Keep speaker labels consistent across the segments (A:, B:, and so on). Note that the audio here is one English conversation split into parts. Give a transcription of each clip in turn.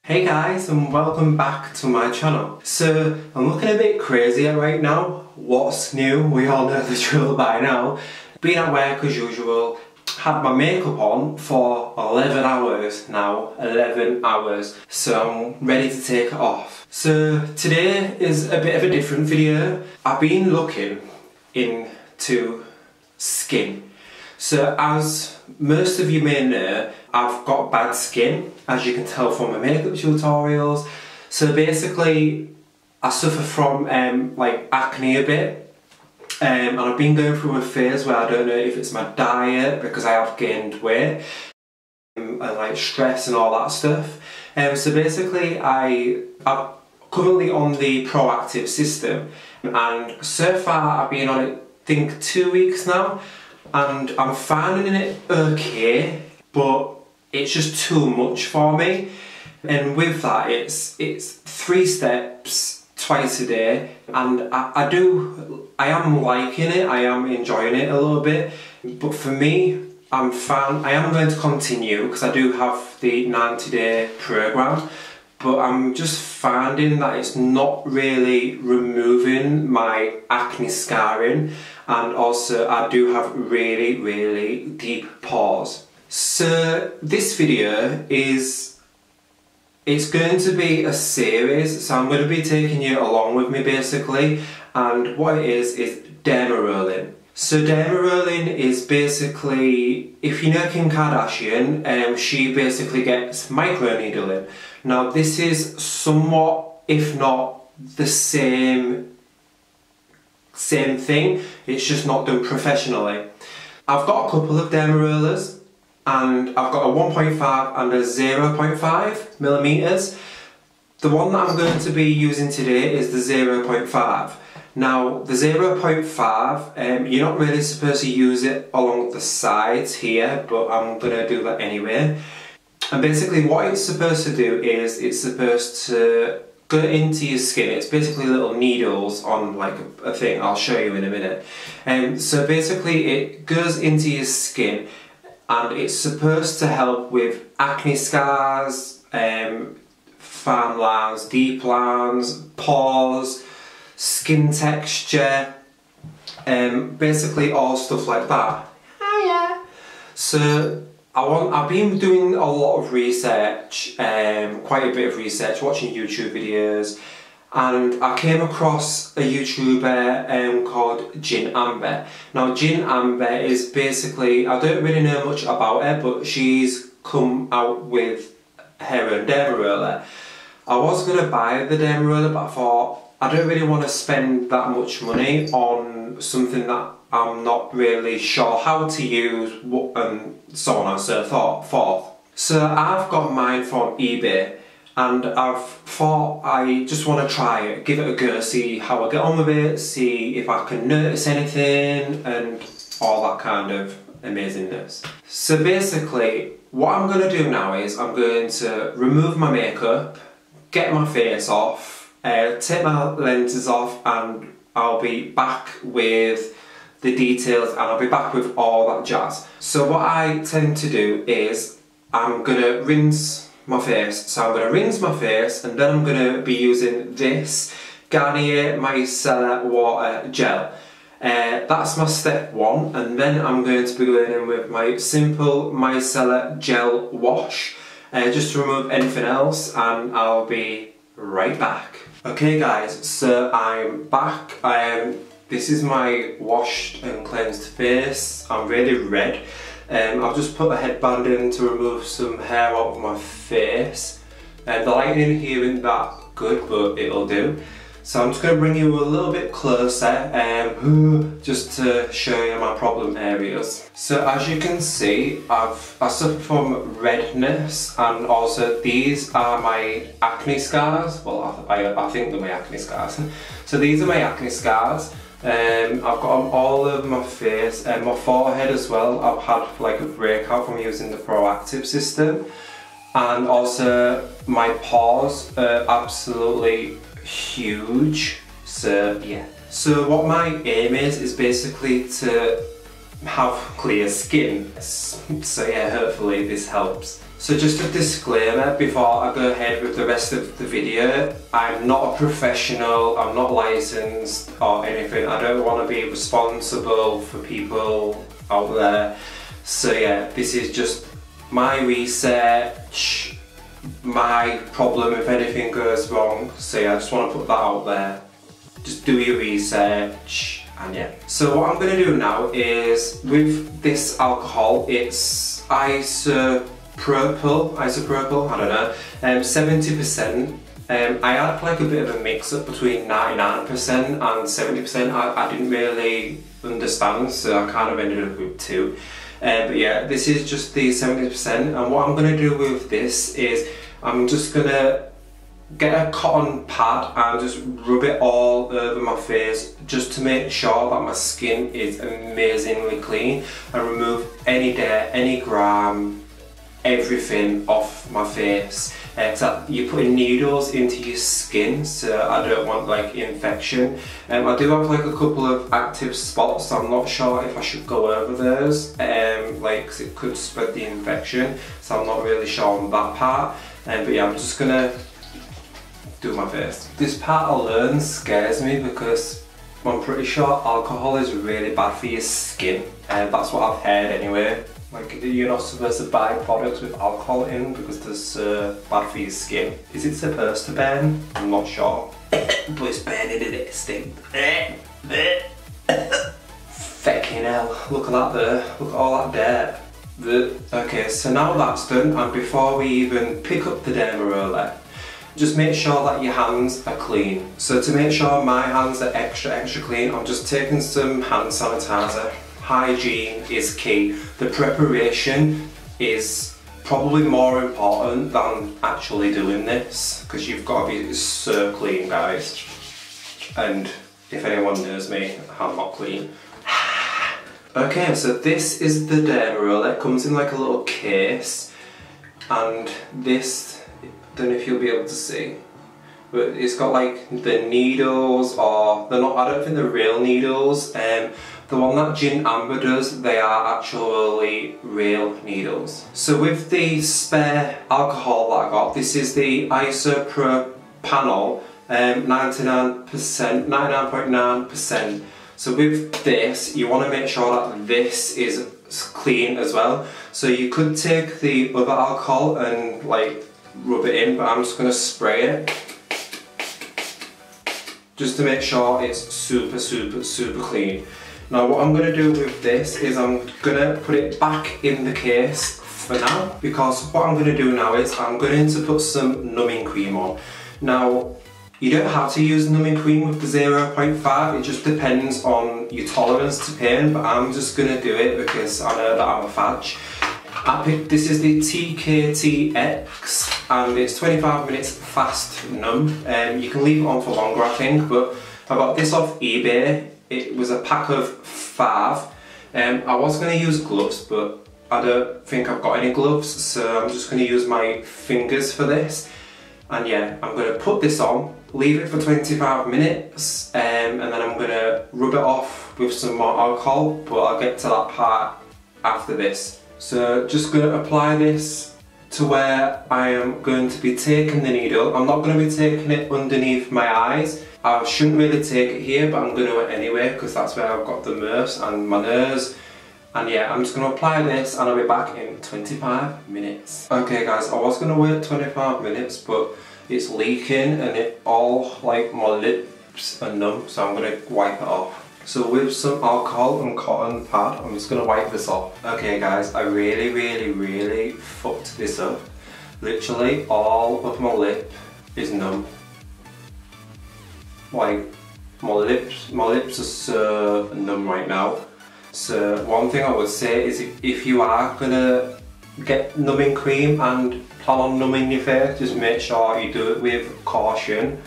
A: Hey guys, and welcome back to my channel. So I'm looking a bit crazy right now. What's new? We all know the drill by now. Been at work as usual, had my makeup on for 11 hours now, 11 hours. So I'm ready to take it off. So today is a bit of a different video. I've been looking into skin. So as most of you may know, I've got bad skin, as you can tell from my makeup tutorials. So basically, I suffer from like acne a bit, and I've been going through a phase where I don't know if it's my diet because I have gained weight, and like stress and all that stuff. So basically, I'm currently on the proactive system, and so far I've been on it, I think 2 weeks now. And I'm finding it okay, but it's just too much for me. And with that, it's 3 steps twice a day, and I am liking it, I am enjoying it a little bit. But for me, I am going to continue because I do have the 90-day program. But I'm just finding that it's not really removing my acne scarring, and also I do have really deep pores. So this video it's going to be a series, so I'm going to be taking you along with me basically, and what it is dermarolling. So dermarolling is basically, if you know Kim Kardashian, she basically gets microneedling. Now this is somewhat, if not the same thing, it's just not done professionally. I've got a couple of dermarollers, and I've got a 1.5 and a 0.5 millimeters. The one that I'm going to be using today is the 0.5. Now the 0.5, you're not really supposed to use it along the sides here, but I'm going to do that anyway. And basically what it's supposed to do is it's supposed to go into your skin. It's basically little needles on like a thing. I'll show you in a minute. So basically it goes into your skin, and it's supposed to help with acne scars, fine lines, deep lines, pores, skin texture, basically all stuff like that. Hiya! So I've been doing a lot of research, quite a bit of research, watching YouTube videos, and I came across a YouTuber called Jin Amber. Now Jin Amber is basically, I don't really know much about her, but she's come out with her own dermaroller. I was going to buy the dermaroller, but I thought I don't really want to spend that much money on something that I'm not really sure how to use, and so on and so forth. So I've got mine from eBay, and I've thought I just want to try it, give it a go, see how I get on with it, see if I can notice anything and all that kind of amazingness. So basically what I'm going to do now is I'm going to remove my makeup, get my face off, take my lenses off, and I'll be back with the details, and I'll be back with all that jazz. So what I tend to do is I'm going to rinse my face. So I'm going to rinse my face, and then I'm going to be using this Garnier Micellar Water Gel. That's my step 1, and then I'm going to be going in with my simple micellar gel wash, just to remove anything else, and I'll be right back. Okay guys, so I'm back. This is my washed and cleansed face. I'm really red. I've just put a headband in to remove some hair out of my face. The lighting here isn't that good, but it'll do. So I'm just going to bring you a little bit closer, just to show you my problem areas. So as you can see, I suffer from redness, and also these are my acne scars. Well, I think they're my acne scars. So these are my acne scars. I've got them all over my face and my forehead as well. I've had like a breakout from using the proactive system, and also my pores are absolutely huge. So yeah. So what my aim is basically to have clear skin. So yeah, hopefully this helps. So just a disclaimer before I go ahead with the rest of the video, I'm not a professional, I'm not licensed or anything. I don't want to be responsible for people out there. So yeah, this is just my research, my problem if anything goes wrong. So yeah, I just want to put that out there. Just do your research and yeah. So what I'm going to do now is, with this alcohol, it's isopropyl, I don't know, 70%. I had like a bit of a mix up between 99% and 70%. I didn't really understand, so I kind of ended up with 2. But yeah, this is just the 70%, and what I'm going to do with this is I'm just going to get a cotton pad and just rub it all over my face just to make sure that my skin is amazingly clean and remove any dirt, any grime, everything off my face. You're putting needles into your skin, so I don't want like infection. I do have like a couple of active spots, so I'm not sure if I should go over those, like, 'cause it could spread the infection, so I'm not really sure on that part. But yeah, I'm just gonna do my face. This part alone scares me because I'm pretty sure alcohol is really bad for your skin, and that's what I've heard anyway. Like, you're not supposed to buy products with alcohol in because they're bad for your skin. Is it supposed to burn? I'm not sure. But it's burning and it stinks. Fucking hell, look at that there. Look at all that dirt. Okay, so now that's done, and before we even pick up the dermaroller, just make sure that your hands are clean. So to make sure my hands are extra clean, I'm just taking some hand sanitizer. Hygiene is key. The preparation is probably more important than actually doing this, because you've got to be so clean, guys. And if anyone knows me, I'm not clean. Okay, so this is the dermaroller. It comes in like a little case, and this, I don't know if you'll be able to see, but it's got like the needles, or they're not, I don't think they're real needles. The one that Gin Amber does, they are actually real needles. So with the spare alcohol that I got, this is the isopropanol, 99.9%. So with this, you want to make sure that this is clean as well. So you could take the other alcohol and like rub it in, but I'm just going to spray it just to make sure it's super clean. Now what I'm going to do with this is I'm going to put it back in the case for now, because what I'm going to do now is I'm going to put some numbing cream on. Now, you don't have to use numbing cream with the 0.5, it just depends on your tolerance to pain, but I'm just going to do it because I know that I'm a fadge. This is the TKTX, and it's 25 minutes fast numb. You can leave it on for longer, I think, but I got this off eBay. It was a pack of 5. I was going to use gloves, but I don't think I've got any gloves, so I'm just going to use my fingers for this. And yeah, I'm going to put this on, leave it for 25 minutes, and then I'm going to rub it off with some more alcohol, but I'll get to that part after this. So just going to apply this to where I am going to be taking the needle. I'm not going to be taking it underneath my eyes. I shouldn't really take it here, but I'm going to anyway because that's where I've got the most, and my nose. And yeah, I'm just going to apply this and I'll be back in 25 minutes. Okay guys, I was going to wait 25 minutes, but it's leaking and it all, like, my lips are numb, so I'm going to wipe it off. So with some alcohol and cotton pad, I'm just going to wipe this off. Okay guys, I really fucked this up. Literally all of my lip is numb. Like, my lips are so numb right now. So one thing I would say is if you are gonna get numbing cream and plan on numbing your face, just make sure you do it with caution.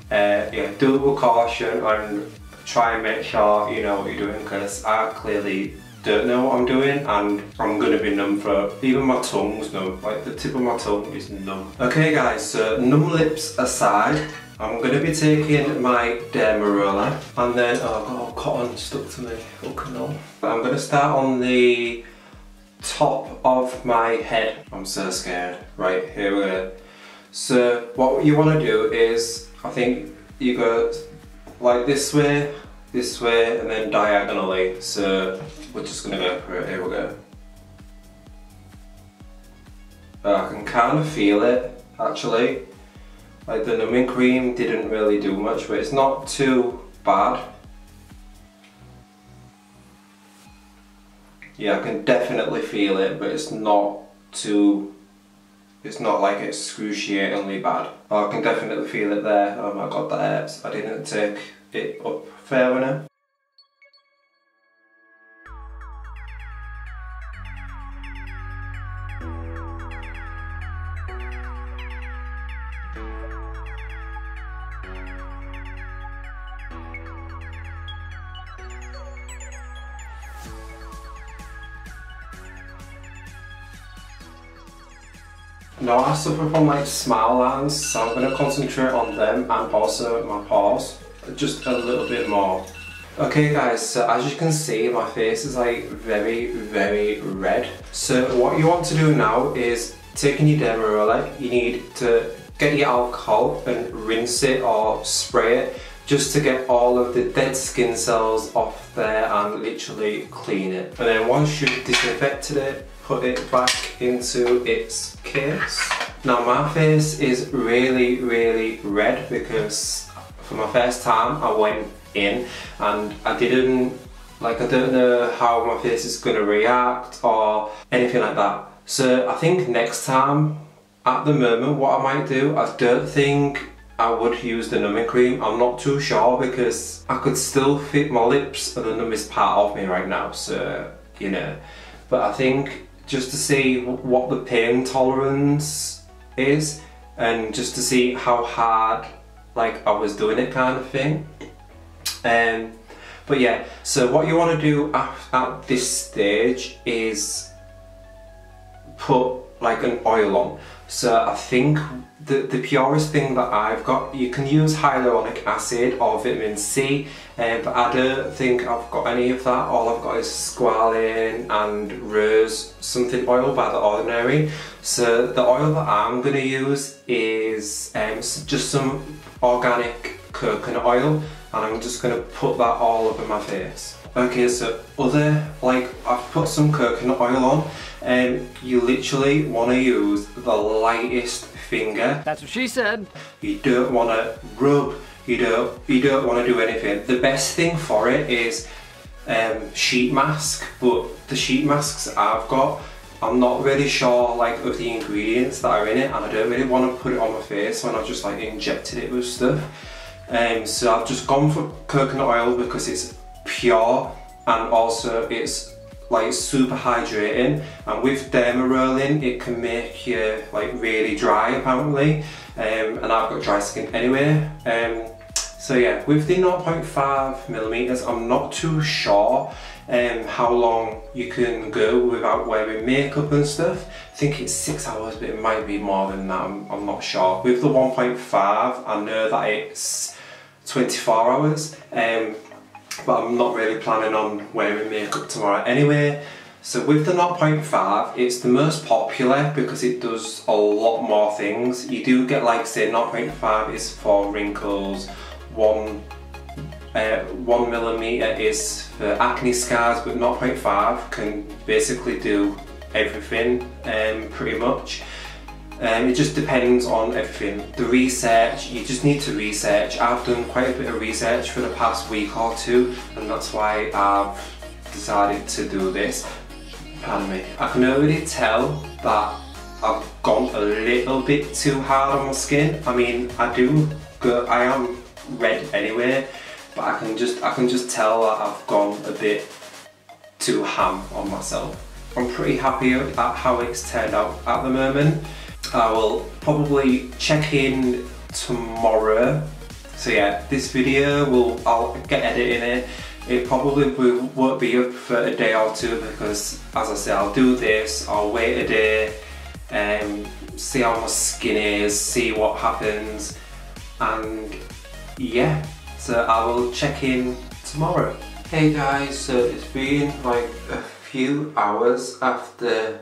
A: Yeah, do it with caution and try and make sure you know what you're doing, because I clearly don't know what I'm doing and I'm gonna be numb for, even my tongue's numb, like the tip of my tongue is numb. Okay guys, so numb lips aside, I'm going to be taking my dermaroller, and then, oh, I've got all cotton stuck to me, fucking hell. I'm going to start on the top of my head. I'm so scared. Right, here we go. So what you want to do is, I think you go like this way, and then diagonally. So we're just going to go for it. Here we go. I can kind of feel it actually. Like the numbing cream didn't really do much, but it's not too bad. Yeah, I can definitely feel it, but it's not like excruciatingly bad. Oh, I can definitely feel it there. Oh my god, that hurts. I didn't take it up fair enough. Now I suffer from like smile lines, so I'm going to concentrate on them and also my paws just a little bit more. Okay guys, so as you can see my face is like very red. So what you want to do now is taking your derma roller, you need to get your alcohol and rinse it or spray it just to get all of the dead skin cells off there and literally clean it. And then once you've disinfected it, put it back into its case. Now my face is really red because for my first time I went in and I don't know how my face is going to react or anything like that. So I think next time, at the moment what I might do, I don't think I would use the numbing cream. I'm not too sure because I could still fit my lips and the numbest part of me right now, so you know. But I think just to see what the pain tolerance is and just to see how hard like I was doing it kind of thing. But yeah, so what you want to do at this stage is put like an oil on. So I think the purest thing that I've got, you can use hyaluronic acid or vitamin C, but I don't think I've got any of that. All I've got is squalane and rose something oil by The Ordinary. So the oil that I'm going to use is just some organic coconut oil, and I'm just going to put that all over my face. Okay, so I've put some coconut oil on, and you literally want to use the lightest finger. That's what she said. You don't want to rub, you don't want to do anything. The best thing for it is sheet mask, but the sheet masks I've got, I'm not really sure like of the ingredients that are in it, and I don't really want to put it on my face when I've just like injected it with stuff. So I've just gone for coconut oil because it's pure and also it's like super hydrating, and with dermarolling it can make you like really dry apparently, and I've got dry skin anyway. So yeah, with the 0.5mm I'm not too sure how long you can go without wearing makeup and stuff. I think it's 6 hours, but it might be more than that, I'm not sure. With the 1.5 I know that it's 24 hours, but I'm not really planning on wearing makeup tomorrow anyway. So with the 0.5, it's the most popular because it does a lot more things. You do get, like say, 0.5 is for wrinkles, 1mm is for acne scars, but 0.5 can basically do everything pretty much. It just depends on everything. The research, you just need to research. I've done quite a bit of research for the past week or two, and that's why I've decided to do this. Pardon me. I can already tell that I've gone a little bit too hard on my skin. I mean, I am red anyway, but I can just tell that I've gone a bit too ham on myself. I'm pretty happy at how it's turned out at the moment. I will probably check in tomorrow. So yeah, this video I'll get editing it. It probably won't be up for a day or two because, as I say, I'll do this, I'll wait a day, see how my skin is, see what happens, and yeah, so I will check in tomorrow. Hey guys, so it's been like a few hours after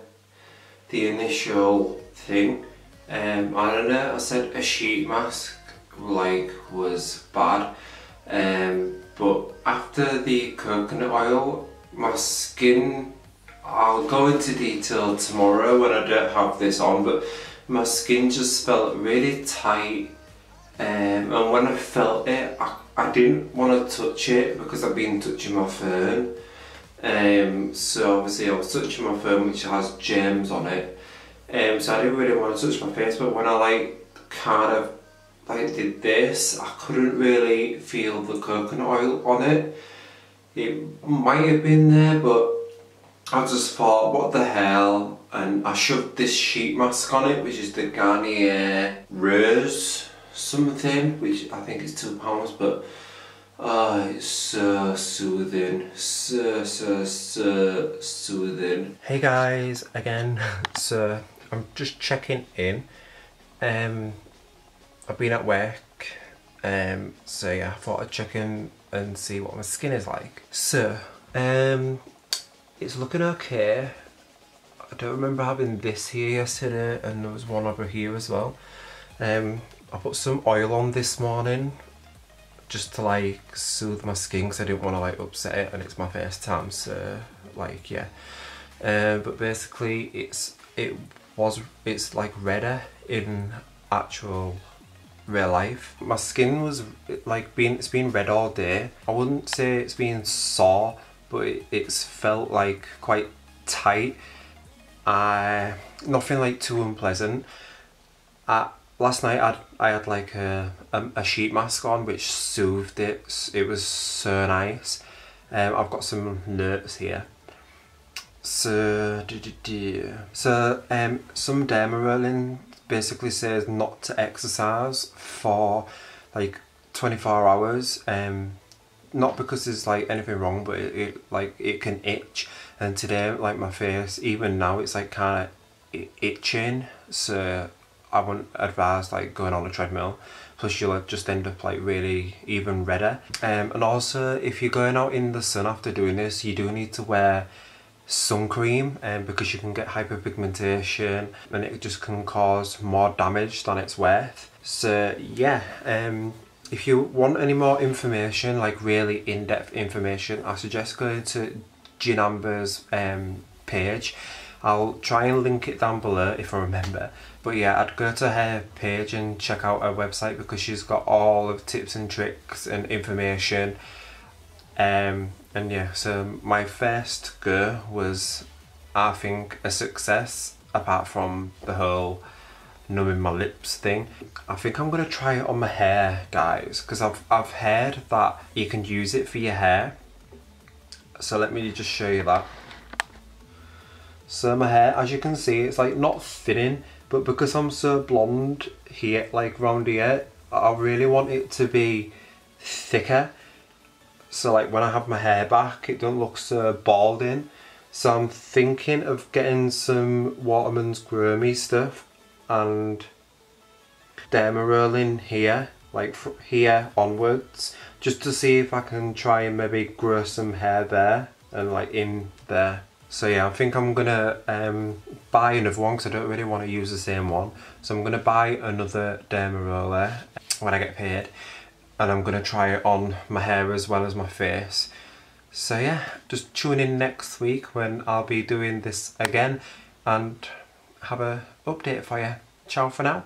A: the initial thing. I don't know, I said a sheet mask like was bad, but after the coconut oil, my skin, I'll go into detail tomorrow when I don't have this on, but my skin just felt really tight, and when I felt it, I didn't want to touch it because I've been touching my phone. So obviously I was touching my phone, which has germs on it, so I didn't really want to touch my face, but when I like kind of like did this, I couldn't really feel the coconut oil on it. It might have been there, but I just thought, what the hell, and I shoved this sheet mask on it, which is the Garnier Rose something, which I think is £2, but it's so soothing, so soothing. Hey guys, again, so I'm just checking in. I've been at work, so yeah, I thought I'd check in and see what my skin is like. So, it's looking okay. I don't remember having this here yesterday, and there was one over here as well. I put some oil on this morning just to like soothe my skin because I didn't want to like upset it, and it's my first time, so like yeah. But basically it's like redder in actual real life. My skin was like it's been red all day. I wouldn't say it's been sore, but it's felt like quite tight. Nothing like too unpleasant. Last night I had like a sheet mask on which soothed it. It was so nice. I've got some notes here. So some dermarolling basically says not to exercise for like 24 hours. Not because there's like anything wrong, but it can itch, and today like my face, even now, it's like kind of itching, so I wouldn't advise like going on a treadmill, plus you'll just end up like really even redder. And also if you're going out in the sun after doing this, you do need to wear sun cream, because you can get hyperpigmentation and it just can cause more damage than it's worth. So yeah, if you want any more information, like really in-depth information, I suggest going to Gin Amber's page. I'll try and link it down below if I remember. But yeah, I'd go to her page and check out her website because she's got all of tips and tricks and information. And yeah, so my first go was, I think, a success, apart from the whole numbing my lips thing. I think I'm gonna try it on my hair, guys, because I've heard that you can use it for your hair. So let me just show you that. So my hair, as you can see, it's like not thinning, but because I'm so blonde here, like round here, I really want it to be thicker. So like when I have my hair back, it don't look so balding. So I'm thinking of getting some Waterman's Grow Me stuff and dermarolling here, like from here onwards, just to see if I can try and maybe grow some hair there and like in there. So yeah, I think I'm gonna buy another one because I don't really want to use the same one. So I'm gonna buy another dermaroller when I get paid, and I'm gonna try it on my hair as well as my face. So yeah, just tune in next week when I'll be doing this again and have a update for you. Ciao for now.